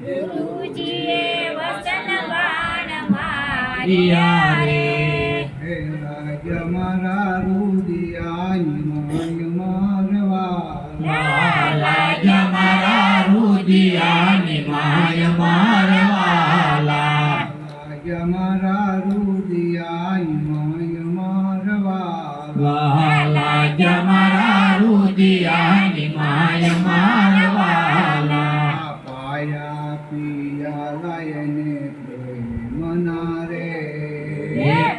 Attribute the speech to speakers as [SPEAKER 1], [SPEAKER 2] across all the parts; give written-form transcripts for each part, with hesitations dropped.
[SPEAKER 1] ગુરુજીએ વસન બાણ માર્યા રે.
[SPEAKER 2] હે રાજ મારા રુદિયાની માય મારવાલા.
[SPEAKER 1] લાજ મારા રુદિયાની માય મારવાલા.
[SPEAKER 2] રાજ મારા રુદિયાની માય મારવાલા.
[SPEAKER 1] લાજ મારા રુદિયાની માય મારવાલા.
[SPEAKER 2] પાયા પિયા લાયને પ્રેમ ના રે.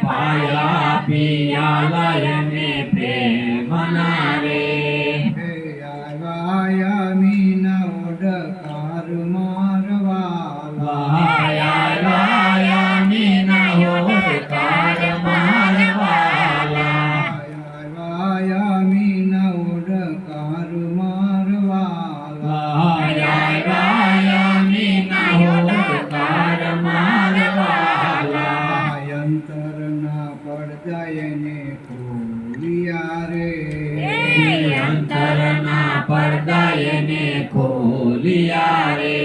[SPEAKER 1] પાયા પિયા લાયને પ્રેમ ના રે.
[SPEAKER 2] હે આયા મીના ઓડકાર મારવાલા.
[SPEAKER 1] લાયા મીના હોડકાર મારવાલા.
[SPEAKER 2] આયા મીના ઓડકાર મારવાલા.
[SPEAKER 1] લાયા મીના હોડકાર મારવાલા.
[SPEAKER 2] અંતરના પડદાયને ખોલિયા રે.
[SPEAKER 1] અંતરના પડદાયને ખોલિયા રે.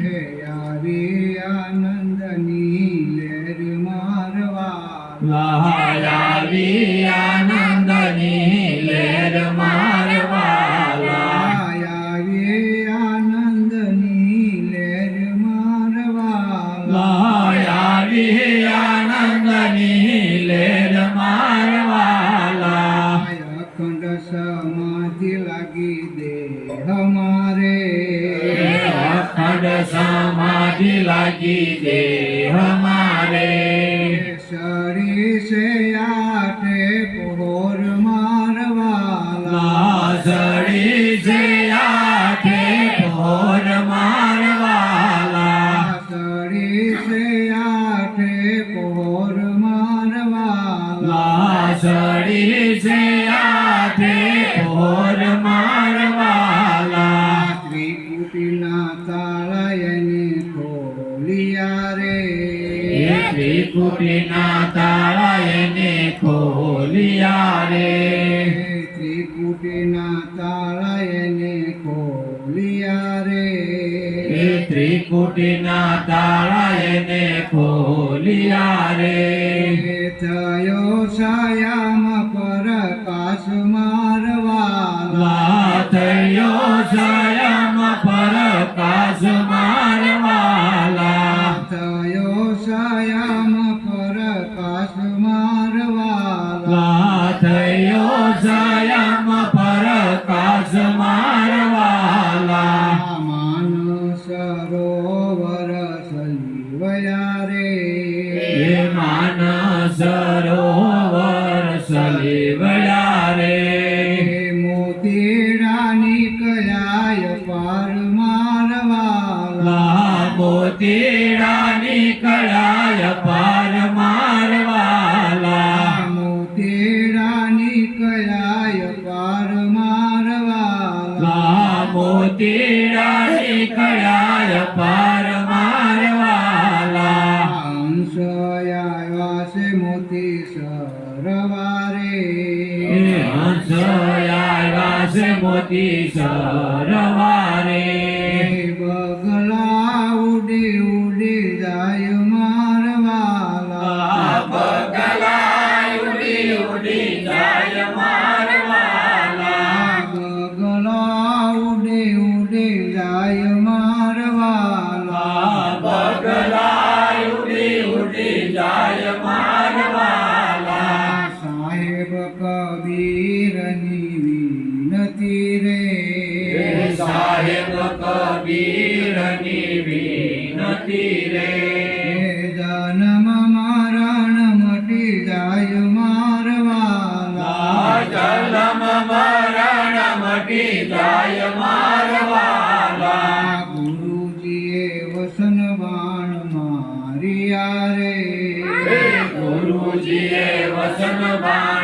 [SPEAKER 2] હે આવી આનંદની લહેર મારવાલા.
[SPEAKER 1] લાવી આનંદની લહેર મારવાલા.
[SPEAKER 2] આવી આનંદની લહેર મારવાલા.
[SPEAKER 1] લાવી આનંદની લહેર મારવાલા.
[SPEAKER 2] અખંડ સમાધિ લાગી દેહ મારે.
[SPEAKER 1] અખંડ સમાધિ લાગી દેહ મારે.
[SPEAKER 2] સડી છે આઠે પહોર મારવાલા.
[SPEAKER 1] સડી છે આઠે પહોર મારવાલા.
[SPEAKER 2] સડી છે આઠે પહોર મારવાલા.
[SPEAKER 1] સડી છે આઠે પહોર મારવાલા.
[SPEAKER 2] ત્રિકુટીના તાળાયને ખોલિયા રે.
[SPEAKER 1] ત્રિકુટીના તાળા એને ખોલિયા રે.
[SPEAKER 2] ત્રિકુટીના તાળાયને ખોલિયા રે.
[SPEAKER 1] ત્રિકુટીના તાળા એને ખોલિયા રે.
[SPEAKER 2] થયો સાયામાં પ્રકાશ મારવાલા.
[SPEAKER 1] થયો સાયામાં પ્રકાશ મારવાલા.
[SPEAKER 2] થયો સાયામાં પ્રકાશ મારવાલા.
[SPEAKER 1] થયો સાયામાં પ્રકાશ મારવાલા.
[SPEAKER 2] માન સરોવર સલીવયા રે.
[SPEAKER 1] માન સરોવર સલીવયા રે.
[SPEAKER 2] મોતીડાની કયાય પાર મારવાલા.
[SPEAKER 1] મોતીડાની કળાય પાર મારવાલા.
[SPEAKER 2] મોતીડાની કયાય પાર મારવાલા.
[SPEAKER 1] મોતીડાની કળાય પાર મારવાલા.
[SPEAKER 2] હંસ આવ્યા છે મોતી સરવારે.
[SPEAKER 1] હંસ આવ્યા છે મોતી સરવારે.
[SPEAKER 2] બગલા ઉડી ઉડી જાય મારવાલા.
[SPEAKER 1] બગલા ઉડી ઉડી જાય મારવાલા.
[SPEAKER 2] બગલા ઉડી ઉડી જાય મારવાલા.
[SPEAKER 1] બગલા ઉડી ઉડી જાય મારવાલા.
[SPEAKER 2] સાહેબ કબીરની વિનતી રે.
[SPEAKER 1] સાહેબ કબીરની વિનતી રે.
[SPEAKER 2] જન્મ મરણ મટી જાય મારવાલા.
[SPEAKER 1] જન્મ મરણ મટી જાય મારવાલા.
[SPEAKER 2] ગુરુજીએ વસન બાણ માર્યા રે.
[SPEAKER 1] ગુરુજીએ વસન બાણ